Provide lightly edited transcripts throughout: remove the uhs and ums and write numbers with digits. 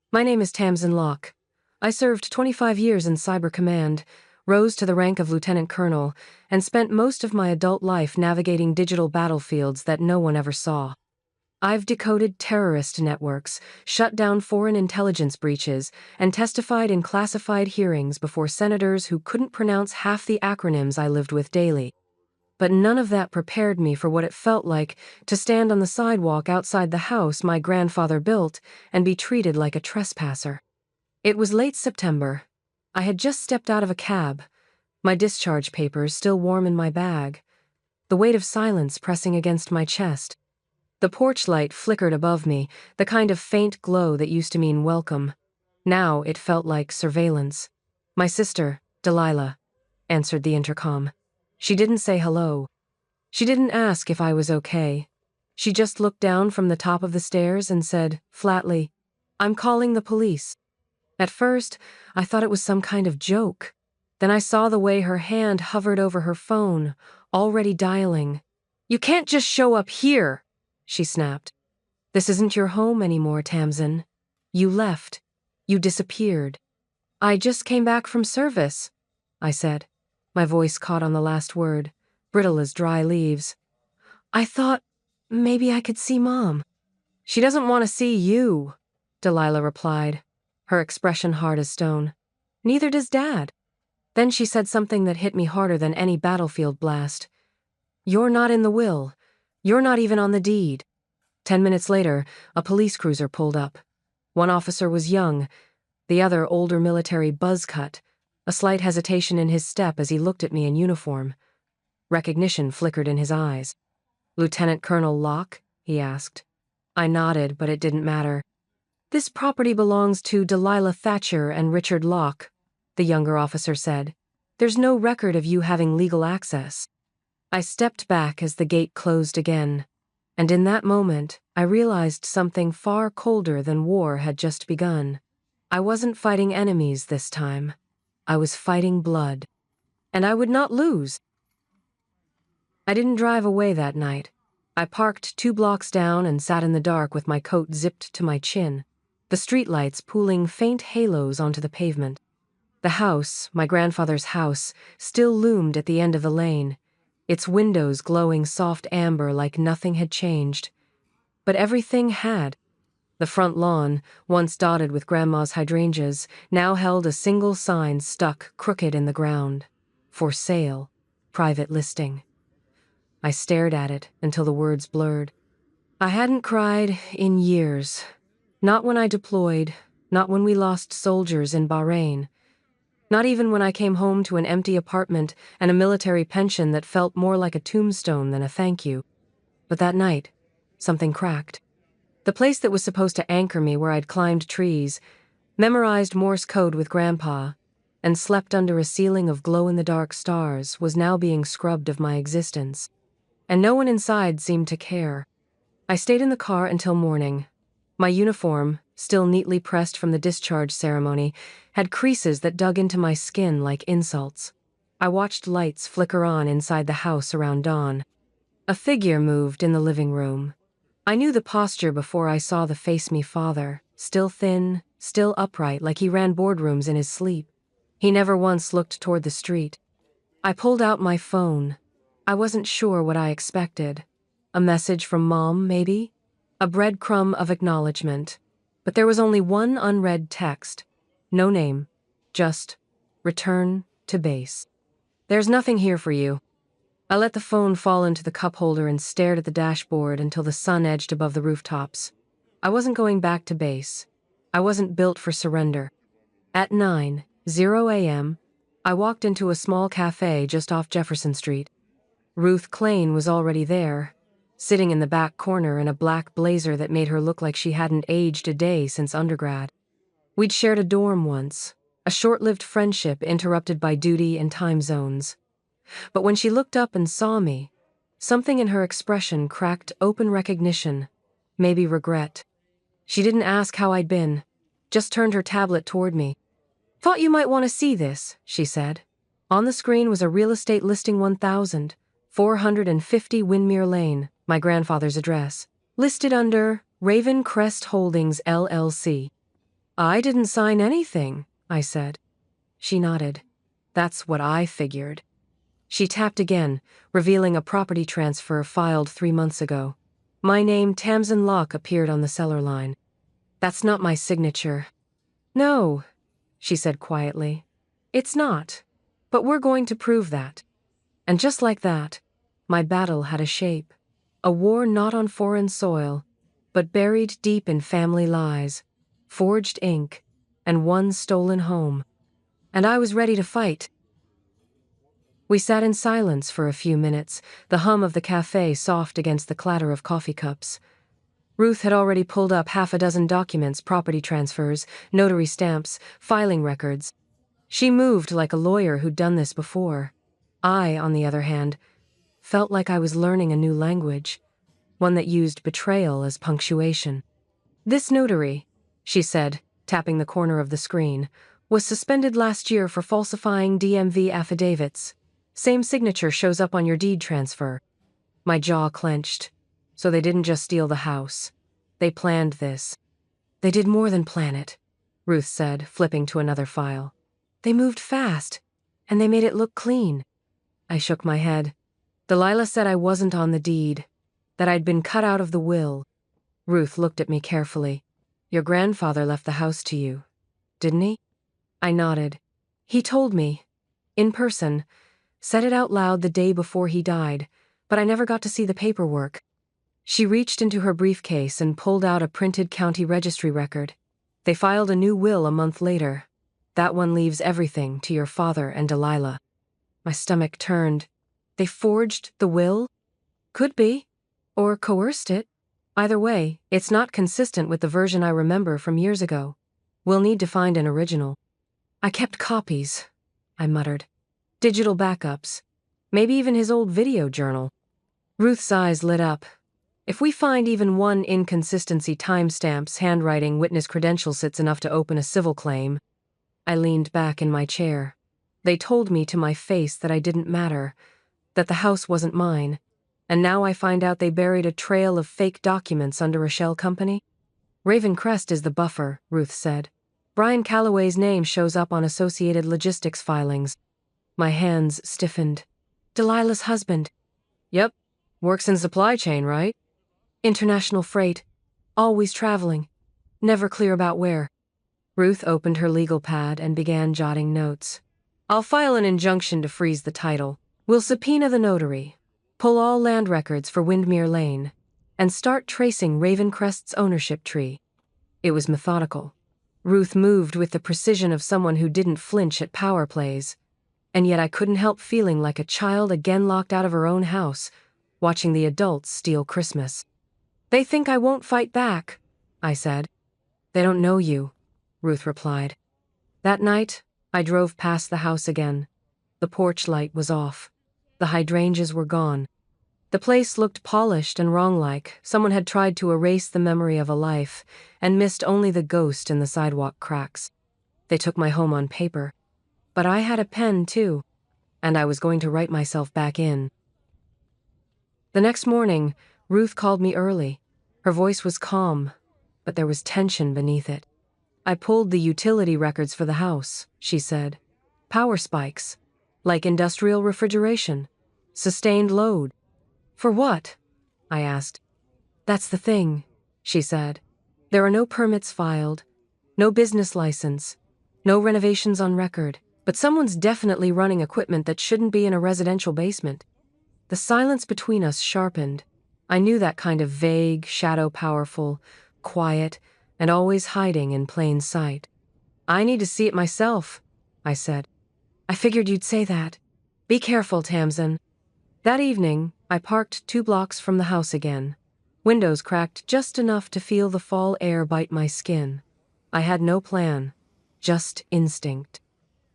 My name is Tamsin Locke. I served 25 years in Cyber Command, rose to the rank of Lieutenant Colonel, and spent most of my adult life navigating digital battlefields that no one ever saw. I've decoded terrorist networks, shut down foreign intelligence breaches, and testified in classified hearings before senators who couldn't pronounce half the acronyms I lived with daily. But none of that prepared me for what it felt like to stand on the sidewalk outside the house my grandfather built and be treated like a trespasser. It was late September. I had just stepped out of a cab, my discharge papers still warm in my bag, the weight of silence pressing against my chest. The porch light flickered above me, the kind of faint glow that used to mean welcome. Now it felt like surveillance. My sister, Delilah, answered the intercom. She didn't say hello. She didn't ask if I was okay. She just looked down from the top of the stairs and said, flatly, "I'm calling the police." At first, I thought it was some kind of joke. Then I saw the way her hand hovered over her phone, already dialing. "You can't just show up here," she snapped. "This isn't your home anymore, Tamsin. You left. You disappeared." "I just came back from service," I said. My voice caught on the last word, brittle as dry leaves. "I thought maybe I could see Mom." "She doesn't want to see you," Delilah replied, her expression hard as stone. "Neither does Dad." Then she said something that hit me harder than any battlefield blast. "You're not in the will. You're not even on the deed." 10 minutes later, a police cruiser pulled up. One officer was young, the other older military buzz cut, a slight hesitation in his step as he looked at me in uniform. Recognition flickered in his eyes. "Lieutenant Colonel Locke?" he asked. I nodded, but it didn't matter. "This property belongs to Delilah Thatcher and Richard Locke," the younger officer said. "There's no record of you having legal access." I stepped back as the gate closed again, and in that moment, I realized something far colder than war had just begun. I wasn't fighting enemies this time. I was fighting blood. And I would not lose. I didn't drive away that night. I parked 2 blocks down and sat in the dark with my coat zipped to my chin, the streetlights pooling faint halos onto the pavement. The house, my grandfather's house, still loomed at the end of the lane, its windows glowing soft amber like nothing had changed. But everything had. The front lawn, once dotted with Grandma's hydrangeas, now held a single sign stuck crooked in the ground. For sale. Private listing. I stared at it until the words blurred. I hadn't cried in years. Not when I deployed, not when we lost soldiers in Bahrain. Not even when I came home to an empty apartment and a military pension that felt more like a tombstone than a thank you. But that night, something cracked. The place that was supposed to anchor me where I'd climbed trees, memorized Morse code with Grandpa, and slept under a ceiling of glow-in-the-dark stars was now being scrubbed of my existence. And no one inside seemed to care. I stayed in the car until morning. My uniform, still neatly pressed from the discharge ceremony, had creases that dug into my skin like insults. I watched lights flicker on inside the house around dawn. A figure moved in the living room. I knew the posture before I saw the face-me father, still thin, still upright like he ran boardrooms in his sleep. He never once looked toward the street. I pulled out my phone. I wasn't sure what I expected. A message from Mom, maybe? A breadcrumb of acknowledgement. But there was only one unread text. No name. Just, return to base. "There's nothing here for you." I let the phone fall into the cup holder and stared at the dashboard until the sun edged above the rooftops. I wasn't going back to base. I wasn't built for surrender. At 9:00 a.m., I walked into a small cafe just off Jefferson Street. Ruth Klain was already there, sitting in the back corner in a black blazer that made her look like she hadn't aged a day since undergrad. We'd shared a dorm once, a short-lived friendship interrupted by duty and time zones. But when she looked up and saw me, something in her expression cracked open recognition, maybe regret. She didn't ask how I'd been, just turned her tablet toward me. "Thought you might want to see this," she said. On the screen was a real estate listing 450 Windmere Lane, my grandfather's address, listed under Raven Crest Holdings, LLC. I didn't sign anything, I said. She nodded. That's what I figured. She tapped again, revealing a property transfer filed 3 months ago. My name, Tamsin Locke, appeared on the seller line. That's not my signature. No, she said quietly. It's not. But we're going to prove that. And just like that, my battle had a shape. A war not on foreign soil, but buried deep in family lies, forged ink, and one stolen home. And I was ready to fight. We sat in silence for a few minutes, the hum of the cafe soft against the clatter of coffee cups. Ruth had already pulled up 6 documents, property transfers, notary stamps, filing records. She moved like a lawyer who'd done this before. I, on the other hand, felt like I was learning a new language, one that used betrayal as punctuation. This notary, she said, tapping the corner of the screen, was suspended last year for falsifying DMV affidavits. Same signature shows up on your deed transfer. My jaw clenched. So they didn't just steal the house. They planned this. They did more than plan it, Ruth said, flipping to another file. They moved fast, and they made it look clean. I shook my head. Delilah said I wasn't on the deed, that I'd been cut out of the will. Ruth looked at me carefully. Your grandfather left the house to you, didn't he? I nodded. He told me, in person, said it out loud the day before he died, but I never got to see the paperwork. She reached into her briefcase and pulled out a printed county registry record. They filed a new will a month later. That one leaves everything to your father and Delilah. My stomach turned. They forged the will? Could be. Or coerced it. Either way, it's not consistent with the version I remember from years ago. We'll need to find an original. I kept copies, I muttered. Digital backups. Maybe even his old video journal. Ruth's eyes lit up. If we find even one inconsistency, timestamps, handwriting, witness credentials, it's enough to open a civil claim. I leaned back in my chair. They told me to my face that I didn't matter, that the house wasn't mine, and now I find out they buried a trail of fake documents under a shell company? Raven Crest is the buffer, Ruth said. Brian Calloway's name shows up on associated logistics filings. My hands stiffened. Delilah's husband. Yep. Works in supply chain, right? International freight. Always traveling. Never clear about where. Ruth opened her legal pad and began jotting notes. I'll file an injunction to freeze the title. We'll subpoena the notary. Pull all land records for Windmere Lane. And start tracing Ravencrest's ownership tree. It was methodical. Ruth moved with the precision of someone who didn't flinch at power plays. And yet I couldn't help feeling like a child again locked out of her own house, watching the adults steal Christmas. They think I won't fight back, I said. They don't know you, Ruth replied. That night, I drove past the house again. The porch light was off. The hydrangeas were gone. The place looked polished and wrong-like. Someone had tried to erase the memory of a life and missed only the ghost in the sidewalk cracks. They took my home on paper. But I had a pen, too, and I was going to write myself back in. The next morning, Ruth called me early. Her voice was calm, but there was tension beneath it. I pulled the utility records for the house, she said. Power spikes, like industrial refrigeration. Sustained load. For what? I asked. That's the thing, she said. There are no permits filed, no business license, no renovations on record. But someone's definitely running equipment that shouldn't be in a residential basement. The silence between us sharpened. I knew that kind of vague, shadow-powerful, quiet, and always hiding in plain sight. I need to see it myself, I said. I figured you'd say that. Be careful, Tamsin. That evening, I parked 2 blocks from the house again. Windows cracked just enough to feel the fall air bite my skin. I had no plan, just instinct.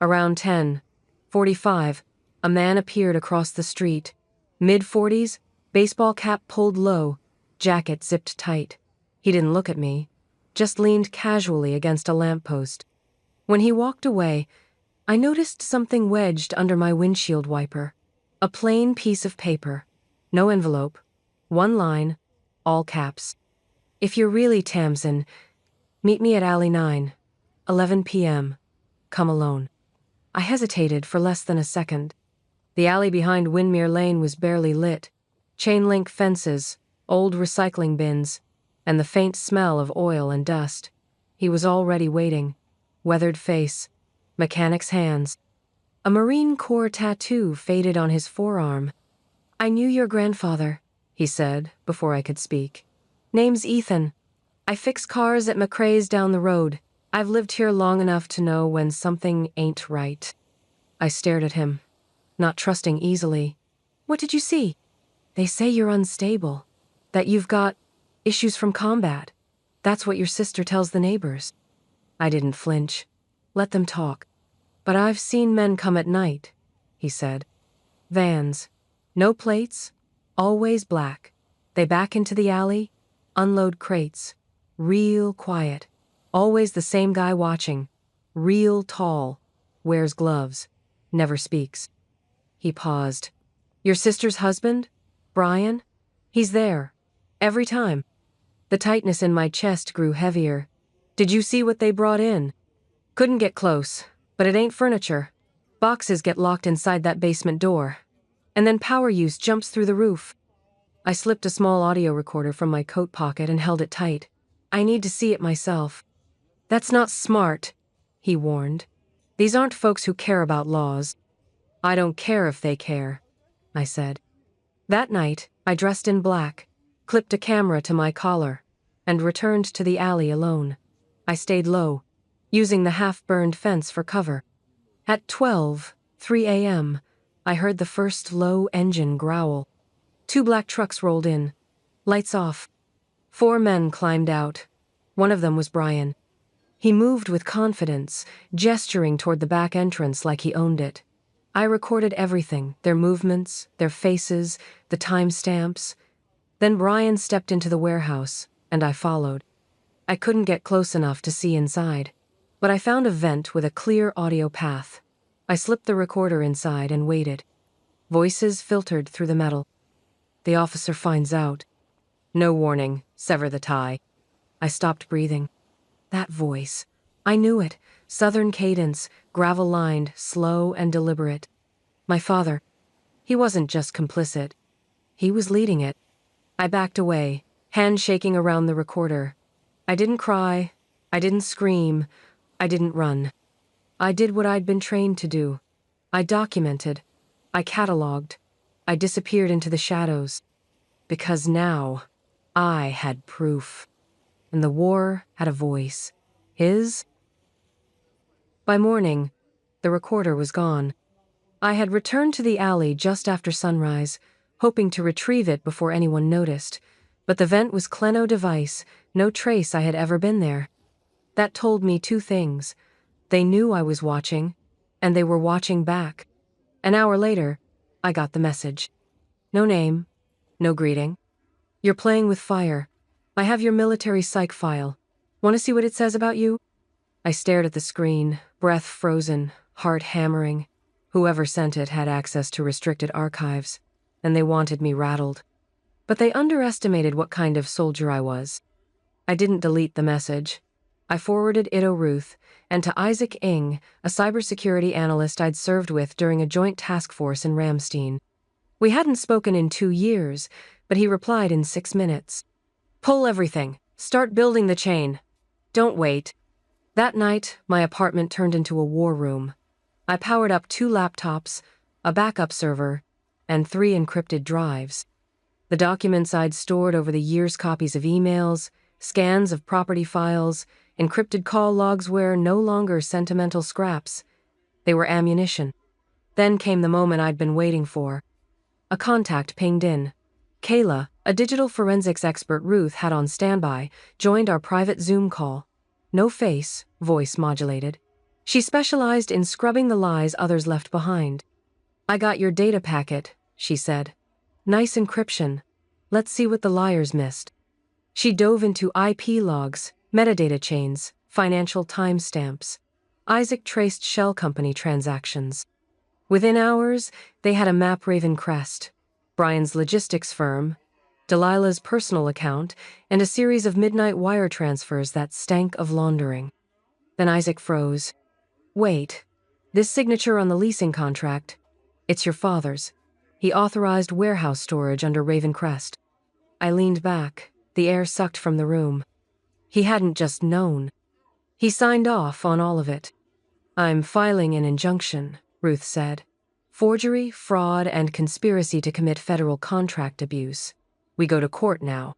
Around 10:45, a man appeared across the street. Mid-40s, baseball cap pulled low, jacket zipped tight. He didn't look at me, just leaned casually against a lamppost. When he walked away, I noticed something wedged under my windshield wiper. A plain piece of paper. No envelope. 1 line, all caps. If you're really Tamsin, meet me at Alley 9. 11 p.m. Come alone. I hesitated for less than a second. The alley behind Windmere Lane was barely lit. Chain-link fences, old recycling bins, and the faint smell of oil and dust. He was already waiting. Weathered face, mechanic's hands. A Marine Corps tattoo faded on his forearm. "I knew your grandfather," he said before I could speak. "Name's Ethan. I fix cars at McRae's down the road. I've lived here long enough to know when something ain't right." I stared at him, not trusting easily. "What did you see?" "They say you're unstable, that you've got issues from combat. That's what your sister tells the neighbors." I didn't flinch. Let them talk. "But I've seen men come at night," he said. "Vans. No plates. Always black. They back into the alley, unload crates. Real quiet. Always the same guy watching. Real tall. Wears gloves. Never speaks." He paused. "Your sister's husband? Brian? He's there. Every time." The tightness in my chest grew heavier. "Did you see what they brought in?" "Couldn't get close, but it ain't furniture. Boxes get locked inside that basement door. And then power use jumps through the roof." I slipped a small audio recorder from my coat pocket and held it tight. "I need to see it myself." "That's not smart," he warned. "These aren't folks who care about laws." "I don't care if they care," I said. That night, I dressed in black, clipped a camera to my collar, and returned to the alley alone. I stayed low, using the half-burned fence for cover. At 3 a.m., I heard the first low engine growl. 2 black trucks rolled in. Lights off. 4 men climbed out. One of them was Brian. He moved with confidence, gesturing toward the back entrance like he owned it. I recorded everything, their movements, their faces, the timestamps. Then Brian stepped into the warehouse, and I followed. I couldn't get close enough to see inside, but I found a vent with a clear audio path. I slipped the recorder inside and waited. Voices filtered through the metal. "The officer finds out. No warning, sever the tie." I stopped breathing. That voice. I knew it. Southern cadence, gravel-lined, slow and deliberate. My father. He wasn't just complicit. He was leading it. I backed away, hand shaking around the recorder. I didn't cry. I didn't scream. I didn't run. I did what I'd been trained to do. I documented. I cataloged. I disappeared into the shadows. Because now, I had proof. And the war had a voice. His? By morning, the recorder was gone. I had returned to the alley just after sunrise, hoping to retrieve it before anyone noticed, but the vent was Kleno device, no trace I had ever been there. That told me 2 things. They knew I was watching, and they were watching back. An hour later, I got the message. No name, no greeting. "You're playing with fire. I have your military psych file. Want to see what it says about you?" I stared at the screen, breath frozen, heart hammering. Whoever sent it had access to restricted archives, and they wanted me rattled. But they underestimated what kind of soldier I was. I didn't delete the message. I forwarded it to Ruth and to Isaac Ng, a cybersecurity analyst I'd served with during a joint task force in Ramstein. We hadn't spoken in 2 years, but he replied in 6 minutes. "Pull everything. Start building the chain. Don't wait." That night, my apartment turned into a war room. I powered up 2 laptops, a backup server, and 3 encrypted drives. The documents I'd stored over the years, copies of emails, scans of property files, encrypted call logs were no longer sentimental scraps. They were ammunition. Then came the moment I'd been waiting for. A contact pinged in. Kayla, a digital forensics expert Ruth had on standby, joined our private Zoom call. No face, voice modulated. She specialized in scrubbing the lies others left behind. "I got your data packet," she said. "Nice encryption. Let's see what the liars missed." She dove into IP logs, metadata chains, financial timestamps. Isaac traced shell company transactions. Within hours, they had a MapRaven crest, Brian's logistics firm, Delilah's personal account, and a series of midnight wire transfers that stank of laundering. Then Isaac froze. Wait. This signature on the leasing contract. It's your father's. He authorized warehouse storage under Raven Crest. I leaned back, the air sucked from the room. He hadn't just known. He signed off on all of it. I'm filing an injunction, Ruth said. Forgery, fraud, and conspiracy to commit federal contract abuse. We go to court now.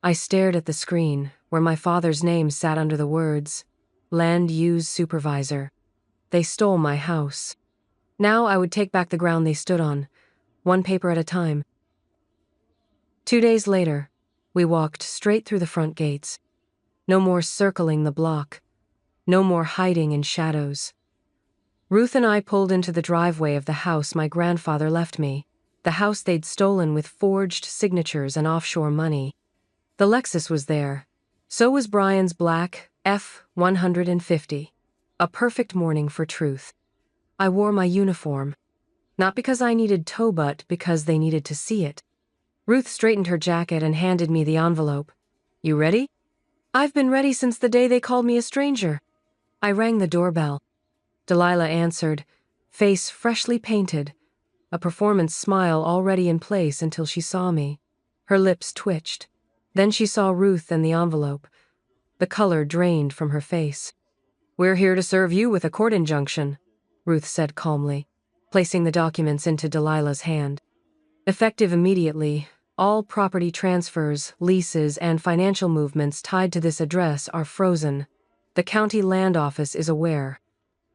I stared at the screen, where my father's name sat under the words, Land Use Supervisor. They stole my house. Now I would take back the ground they stood on, one paper at a time. 2 days later, we walked straight through the front gates. No more circling the block. No more hiding in shadows. Ruth and I pulled into the driveway of the house my grandfather left me, the house they'd stolen with forged signatures and offshore money. The Lexus was there. So was Brian's black F-150. A perfect morning for truth. I wore my uniform. Not because I needed tow, but because they needed to see it. Ruth straightened her jacket and handed me the envelope. You ready? I've been ready since the day they called me a stranger. I rang the doorbell. Delilah answered, face freshly painted, a performance smile already in place until she saw me. Her lips twitched. Then she saw Ruth and the envelope. The color drained from her face. We're here to serve you with a court injunction, Ruth said calmly, placing the documents into Delilah's hand. Effective immediately, all property transfers, leases, and financial movements tied to this address are frozen. The county land office is aware.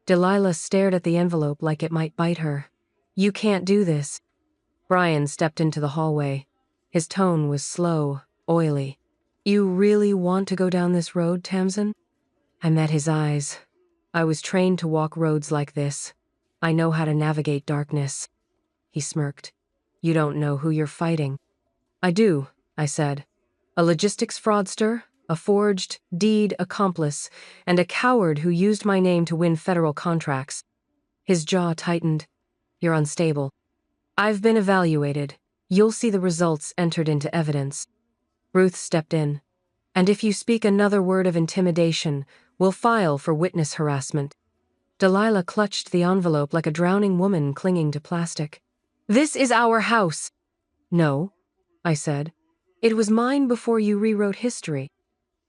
Delilah stared at the envelope like it might bite her. You can't do this. Brian stepped into the hallway. His tone was slow, oily. You really want to go down this road, Tamsin? I met his eyes. I was trained to walk roads like this. I know how to navigate darkness. He smirked. You don't know who you're fighting. I do, I said. A logistics fraudster, a forged deed accomplice, and a coward who used my name to win federal contracts. His jaw tightened. You're unstable. I've been evaluated. You'll see the results entered into evidence. Ruth stepped in. And if you speak another word of intimidation, we'll file for witness harassment. Delilah clutched the envelope like a drowning woman clinging to plastic. This is our house. No, I said. It was mine before you rewrote history.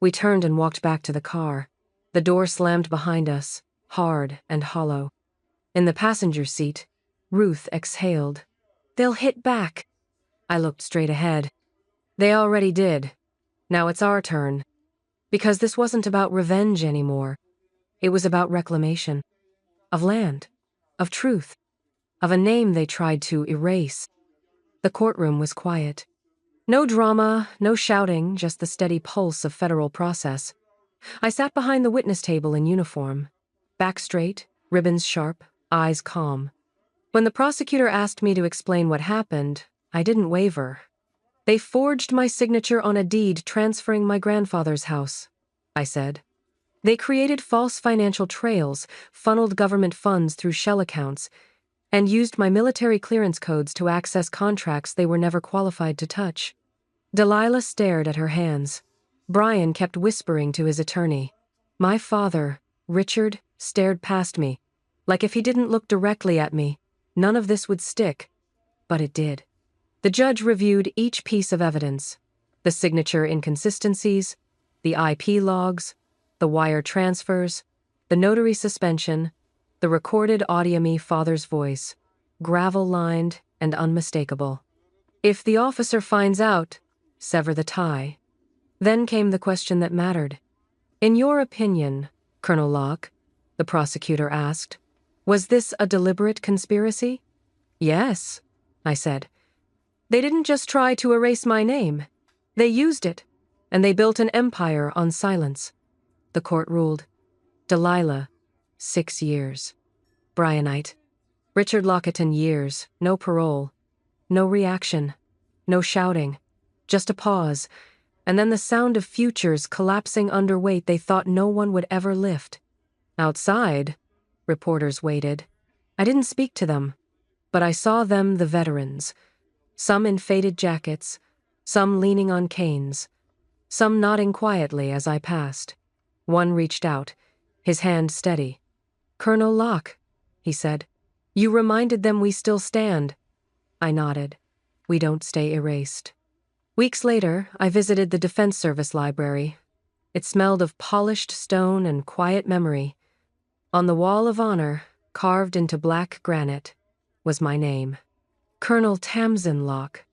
We turned and walked back to the car. The door slammed behind us, hard and hollow. In the passenger seat, Ruth exhaled. They'll hit back. I looked straight ahead. They already did. Now it's our turn. Because this wasn't about revenge anymore. It was about reclamation. Of land. Of truth. Of a name they tried to erase. The courtroom was quiet. No drama, no shouting, just the steady pulse of federal process. I sat behind the witness table in uniform. Back straight, ribbons sharp, eyes calm. When the prosecutor asked me to explain what happened, I didn't waver. They forged my signature on a deed transferring my grandfather's house, I said. They created false financial trails, funneled government funds through shell accounts, and used my military clearance codes to access contracts they were never qualified to touch. Delilah stared at her hands. Brian kept whispering to his attorney. My father, Richard, stared past me. Like if he didn't look directly at me, none of this would stick. But it did. The judge reviewed each piece of evidence. The signature inconsistencies, the IP logs, the wire transfers, the notary suspension, the recorded audio-me father's voice, gravel-lined and unmistakable. If the officer finds out, sever the tie. Then came the question that mattered. In your opinion, Colonel Locke, the prosecutor asked, was this a deliberate conspiracy? Yes, I said. They didn't just try to erase my name. They used it, and they built an empire on silence. The court ruled. Delilah, 6 years. Brianite. Richard Locketton, years, no parole. No reaction. No shouting. Just a pause, and then the sound of futures collapsing under weight they thought no one would ever lift. Outside, reporters waited. I didn't speak to them, but I saw them, the veterans. Some in faded jackets, some leaning on canes, some nodding quietly as I passed. One reached out, his hand steady. "Colonel Locke," he said. "You reminded them we still stand." I nodded. We don't stay erased. Weeks later, I visited the Defense Service Library. It smelled of polished stone and quiet memory. On the Wall of Honor, carved into black granite, was my name. Colonel Tamsin Locke.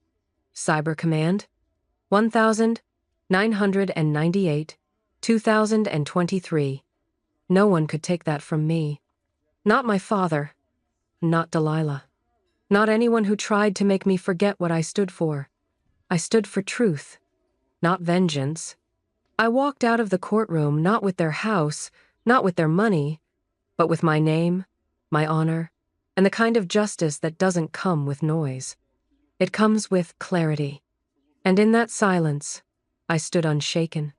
Cyber Command, 1998, 2023. No one could take that from me. Not my father. Not Delilah. Not anyone who tried to make me forget what I stood for. I stood for truth, not vengeance. I walked out of the courtroom not with their house, not with their money, but with my name, my honor, and the kind of justice that doesn't come with noise. It comes with clarity. And in that silence, I stood unshaken.